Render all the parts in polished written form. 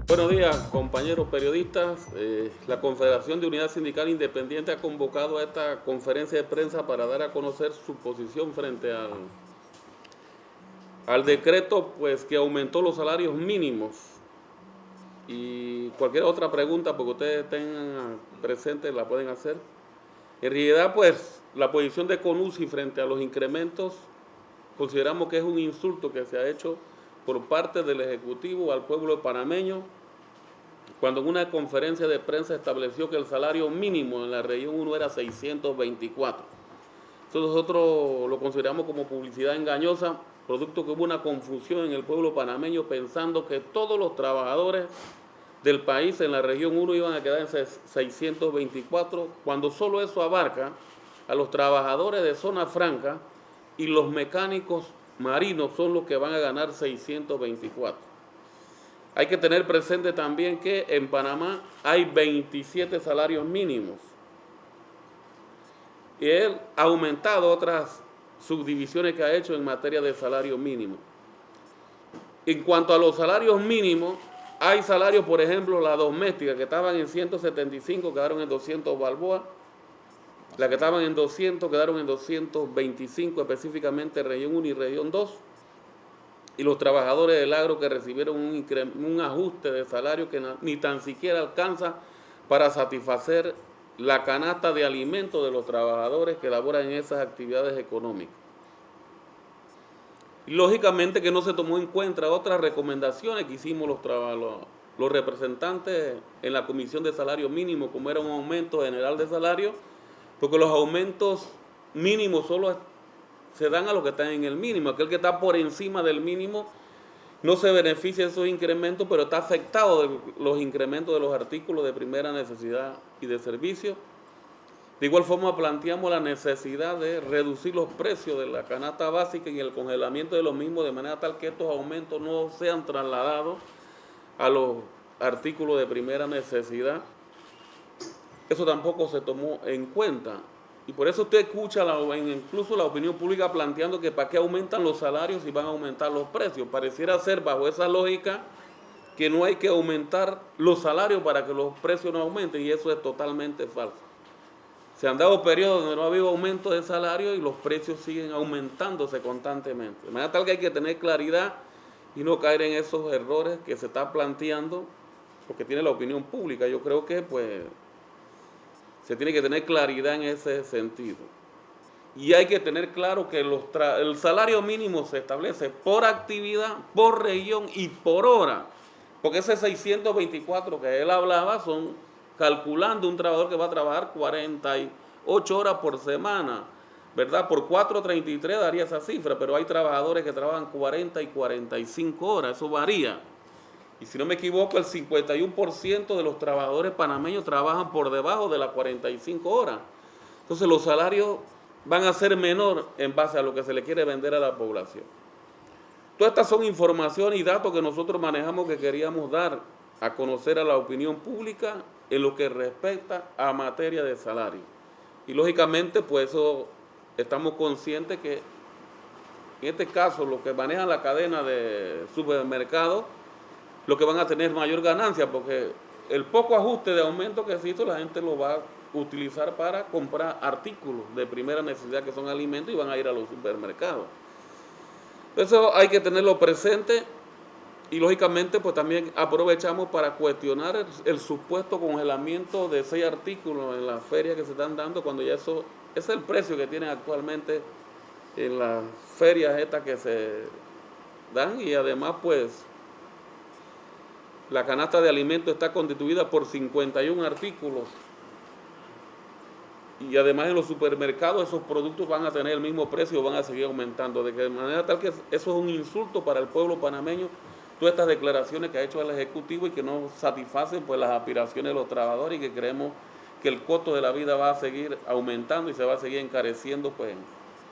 Buenos días, compañeros periodistas. La Confederación de Unidad Sindical Independiente ha convocado a esta conferencia de prensa para dar a conocer su posición frente al decreto pues, que aumentó los salarios mínimos. Y cualquier otra pregunta porque ustedes tengan presente la pueden hacer. En realidad, pues, la posición de CONUSI frente a los incrementos consideramos que es un insulto que se ha hecho por parte del Ejecutivo al pueblo panameño, cuando en una conferencia de prensa estableció que el salario mínimo en la región 1 era 624. Eso nosotros lo consideramos como publicidad engañosa, producto que hubo una confusión en el pueblo panameño pensando que todos los trabajadores del país en la región 1 iban a quedar en 624, cuando solo eso abarca a los trabajadores de zona franca y los mecánicos marinos son los que van a ganar 624. Hay que tener presente también que en Panamá hay 27 salarios mínimos y él ha aumentado otras subdivisiones que ha hecho en materia de salario mínimo. En cuanto a los salarios mínimos, hay salarios, por ejemplo, la doméstica que estaban en 175 quedaron en 200 balboas, las que estaban en 200 quedaron en 225, específicamente región 1 y región 2. Y los trabajadores del agro que recibieron un ajuste de salario que ni tan siquiera alcanza para satisfacer la canasta de alimentos de los trabajadores que laboran en esas actividades económicas. Y lógicamente que no se tomó en cuenta otras recomendaciones que hicimos los representantes en la Comisión de Salario Mínimo, como era un aumento general de salario, porque los aumentos mínimos solo se dan a los que están en el mínimo. Aquel que está por encima del mínimo no se beneficia de esos incrementos, pero está afectado de los incrementos de los artículos de primera necesidad y de servicio. De igual forma planteamos la necesidad de reducir los precios de la canasta básica y el congelamiento de los mismos, de manera tal que estos aumentos no sean trasladados a los artículos de primera necesidad. Eso tampoco se tomó en cuenta. Y por eso usted escucha incluso la opinión pública planteando que para qué aumentan los salarios y van a aumentar los precios. Pareciera ser bajo esa lógica que no hay que aumentar los salarios para que los precios no aumenten, y eso es totalmente falso. Se han dado periodos donde no ha habido aumento de salario y los precios siguen aumentándose constantemente. De manera tal que hay que tener claridad y no caer en esos errores que se está planteando, porque tiene la opinión pública. Yo creo que pues se tiene que tener claridad en ese sentido. Y hay que tener claro que el salario mínimo se establece por actividad, por región y por hora. Porque ese 624 que él hablaba son calculando un trabajador que va a trabajar 48 horas por semana, ¿verdad? Por 4.33 daría esa cifra, pero hay trabajadores que trabajan 40 y 45 horas, eso varía. Y si no me equivoco, el 51% de los trabajadores panameños trabajan por debajo de las 45 horas. Entonces los salarios van a ser menor en base a lo que se le quiere vender a la población. Todas estas son informaciones y datos que nosotros manejamos, que queríamos dar a conocer a la opinión pública en lo que respecta a materia de salario. Y lógicamente, pues eso estamos conscientes que en este caso los que manejan la cadena de supermercados, lo que van a tener mayor ganancia, porque el poco ajuste de aumento que se hizo, la gente lo va a utilizar para comprar artículos de primera necesidad que son alimentos y van a ir a los supermercados. Eso hay que tenerlo presente y lógicamente pues también aprovechamos para cuestionar el supuesto congelamiento de 6 artículos en las ferias que se están dando, cuando ya eso es el precio que tienen actualmente en las ferias estas que se dan. Y además pues la canasta de alimentos está constituida por 51 artículos. Y además en los supermercados esos productos van a tener el mismo precio, van a seguir aumentando. De manera tal que eso es un insulto para el pueblo panameño, todas estas declaraciones que ha hecho el Ejecutivo y que no satisfacen pues las aspiraciones de los trabajadores, y que creemos que el costo de la vida va a seguir aumentando y se va a seguir encareciendo pues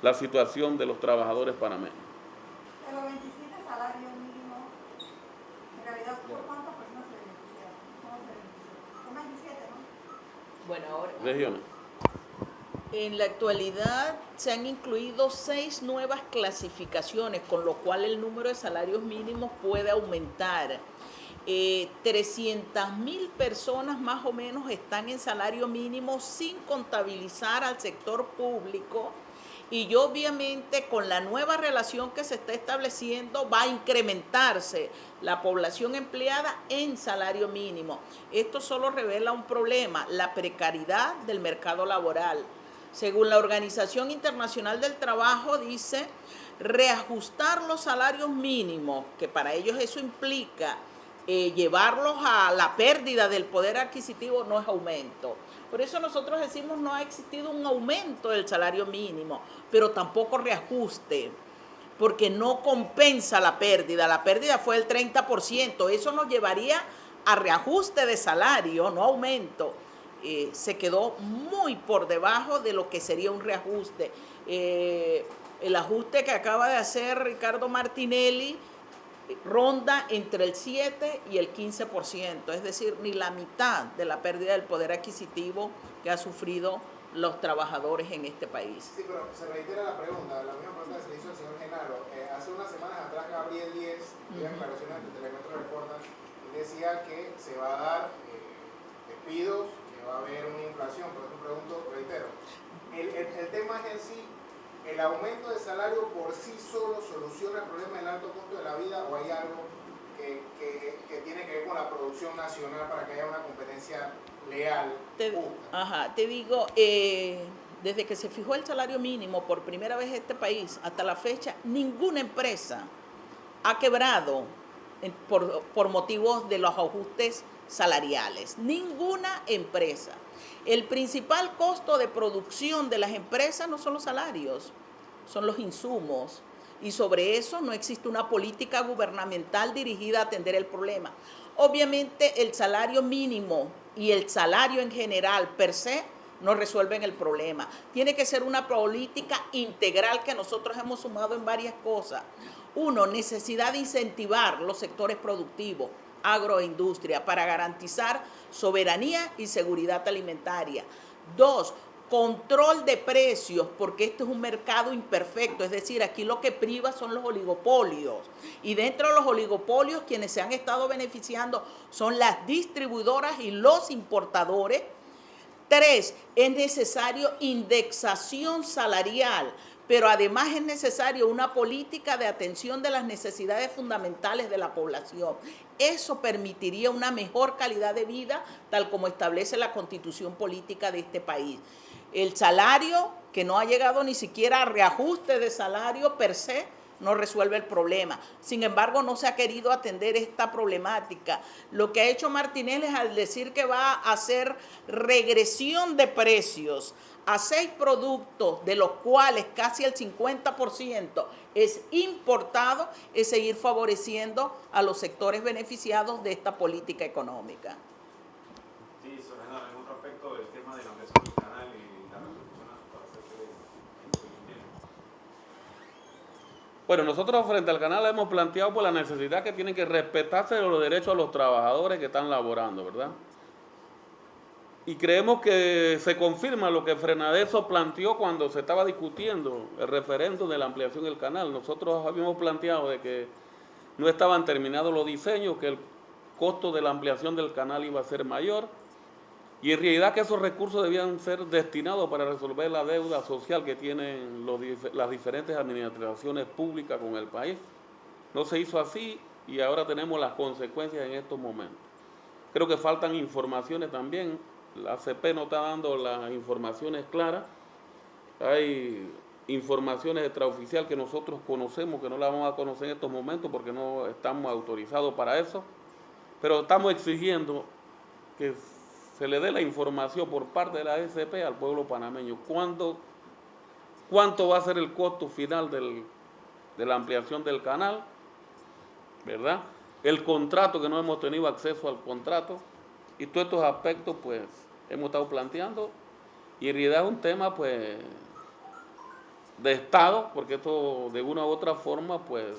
la situación de los trabajadores panameños. De los 27 salarios mínimos, en realidad, ¿por cuántas personas se beneficiaron? ¿Cómo se beneficiaron? Son 27, ¿no? Bueno, ahora, Regiones. en la actualidad se han incluido 6 nuevas clasificaciones, con lo cual el número de salarios mínimos puede aumentar. 300.000 personas más o menos están en salario mínimo sin contabilizar al sector público, y obviamente con la nueva relación que se está estableciendo va a incrementarse la población empleada en salario mínimo. Esto solo revela un problema, la precariedad del mercado laboral. Según la Organización Internacional del Trabajo, dice reajustar los salarios mínimos, que para ellos eso implica llevarlos a la pérdida del poder adquisitivo, no es aumento. Por eso nosotros decimos no ha existido un aumento del salario mínimo, pero tampoco reajuste, porque no compensa la pérdida. La pérdida fue el 30%, eso nos llevaría a reajuste de salario, no aumento. Se quedó muy por debajo de lo que sería un reajuste. El ajuste que acaba de hacer Ricardo Martinelli ronda entre el 7 y el 15%, es decir, ni la mitad de la pérdida del poder adquisitivo que ha sufrido los trabajadores en este país. Sí, pero se reitera la pregunta, la misma pregunta que se le hizo al señor Genaro. Hace unas semanas atrás Gabriel Díez, dio declaraciones ante Telemetro Reporta, y decía que se va a dar despidos, que va a haber una inflación. Por eso pregunto, reitero, el tema es en sí, ¿el aumento de salario por sí solo soluciona el problema del alto costo de la vida, o hay algo que tiene que ver con la producción nacional para que haya una competencia leal, justa? Te digo, desde que se fijó el salario mínimo por primera vez en este país hasta la fecha, ninguna empresa ha quebrado por motivos de los ajustes salariales. Ninguna empresa. El principal costo de producción de las empresas no son los salarios, son los insumos. Y sobre eso no existe una política gubernamental dirigida a atender el problema. Obviamente el salario mínimo y el salario en general per se no resuelven el problema. Tiene que ser una política integral que nosotros hemos sumado en varias cosas. Uno, necesidad de incentivar los sectores productivos, agroindustria, para garantizar soberanía y seguridad alimentaria. Dos, control de precios, porque este es un mercado imperfecto, es decir, aquí lo que priva son los oligopolios, y dentro de los oligopolios quienes se han estado beneficiando son las distribuidoras y los importadores. Tres, es necesario indexación salarial, pero además es necesario una política de atención de las necesidades fundamentales de la población. Eso permitiría una mejor calidad de vida, tal como establece la Constitución política de este país. El salario, que no ha llegado ni siquiera a reajuste de salario per se, no resuelve el problema. Sin embargo, no se ha querido atender esta problemática. Lo que ha hecho Martinelli es al decir que va a hacer regresión de precios a 6 productos, de los cuales casi el 50% es importado, es seguir favoreciendo a los sectores beneficiados de esta política económica. Sí, Soledad, en otro aspecto del tema de la ampliación del canal y la repercusión a su parecer que tiene. Bueno, nosotros frente al canal hemos planteado por la necesidad que tienen que respetarse los derechos a los trabajadores que están laborando, ¿verdad? Y creemos que se confirma lo que Frenadeso planteó cuando se estaba discutiendo el referendo de la ampliación del canal. Nosotros habíamos planteado de que no estaban terminados los diseños, que el costo de la ampliación del canal iba a ser mayor, y en realidad que esos recursos debían ser destinados para resolver la deuda social que tienen las diferentes administraciones públicas con el país. No se hizo así y ahora tenemos las consecuencias en estos momentos. Creo que faltan informaciones también. La ACP no está dando las informaciones claras. Hay informaciones extraoficiales que nosotros conocemos, que no las vamos a conocer en estos momentos porque no estamos autorizados para eso. Pero estamos exigiendo que se le dé la información por parte de la ACP al pueblo panameño. ¿Cuánto va a ser el costo final de la ampliación del canal? ¿Verdad? El contrato, que no hemos tenido acceso al contrato. Y todos estos aspectos, pues, hemos estado planteando. Y en realidad es un tema, pues, de Estado, porque esto, de una u otra forma, pues,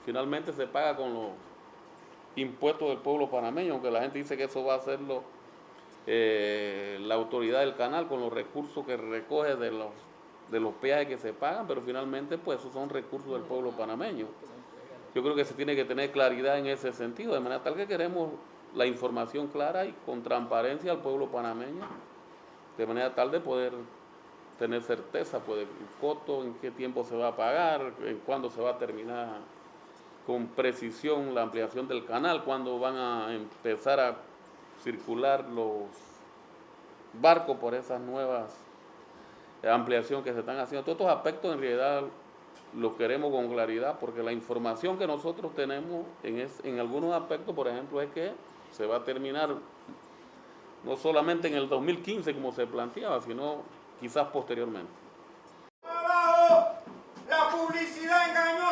finalmente se paga con los impuestos del pueblo panameño, aunque la gente dice que eso va a hacerlo la autoridad del canal con los recursos que recoge de los peajes que se pagan, pero finalmente, pues, esos son recursos del pueblo panameño. Yo creo que se tiene que tener claridad en ese sentido, de manera tal que queremos la información clara y con transparencia al pueblo panameño, de manera tal de poder tener certeza pues, del costo, en qué tiempo se va a pagar, en cuándo se va a terminar con precisión la ampliación del canal, cuándo van a empezar a circular los barcos por esas nuevas ampliaciones que se están haciendo. Todos estos aspectos en realidad los queremos con claridad, porque la información que nosotros tenemos en algunos aspectos, por ejemplo, es que se va a terminar no solamente en el 2015 como se planteaba, sino quizás posteriormente. ¡Abajo! La publicidad engañosa.